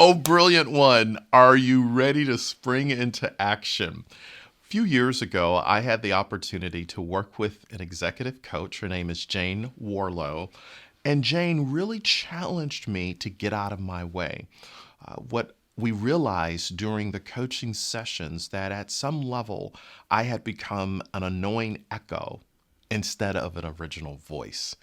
Oh, brilliant one. Are you ready to spring into action? A few years ago, I had the opportunity to work with an executive coach. Her name is Jane Warlow. And Jane really challenged me to get out of my way. What we realized during the coaching sessions that at some level I had become an annoying echo instead of an original voice.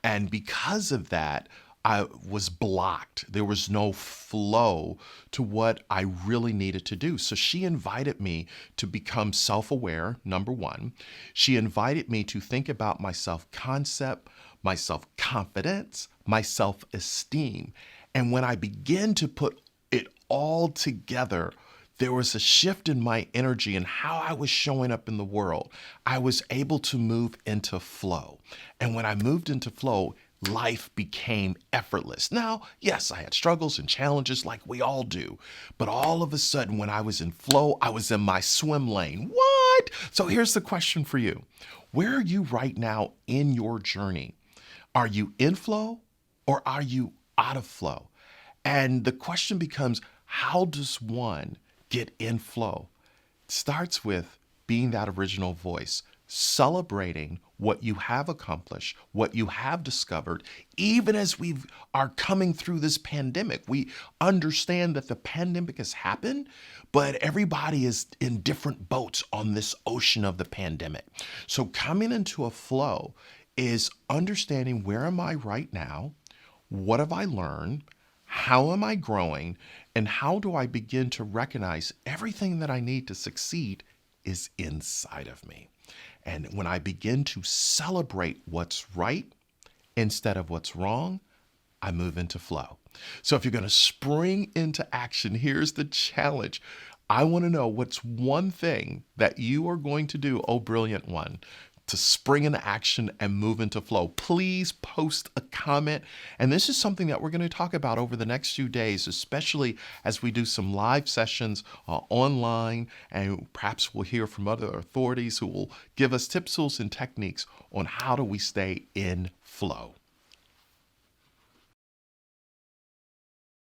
And because of that, I was blocked. There was no flow to what I really needed to do. So she invited me to become self aware, number one. She invited me to think about my self concept, my self confidence, my self esteem. And when I began to put it all together, there was a shift in my energy and how I was showing up in the world. I was able to move into flow. And when I moved into flow, life became effortless. Now, yes, I had struggles and challenges like we all do, but all of a sudden, when I was in flow, I was in my swim lane. What? So here's the question for you. Where are you right now in your journey? Are you in flow or are you out of flow? And the question becomes, how does one get in flow? It starts with being that original voice, celebrating what you have accomplished, what you have discovered. Even as we are coming through this pandemic, we understand that the pandemic has happened, but everybody is in different boats on this ocean of the pandemic. So coming into a flow is understanding, where am I right now? What have I learned? How am I growing? And how do I begin to recognize everything that I need to succeed is inside of me? And when I begin to celebrate what's right instead of what's wrong, I move into flow. So if you're going to spring into action, here's the challenge. I want to know what's one thing that you are going to do, oh brilliant one, to spring into action and move into flow. Please post a comment. And this is something that we're going to talk about over the next few days, especially as we do some live sessions online. And perhaps we'll hear from other authorities who will give us tips, tools, and techniques on how do we stay in flow.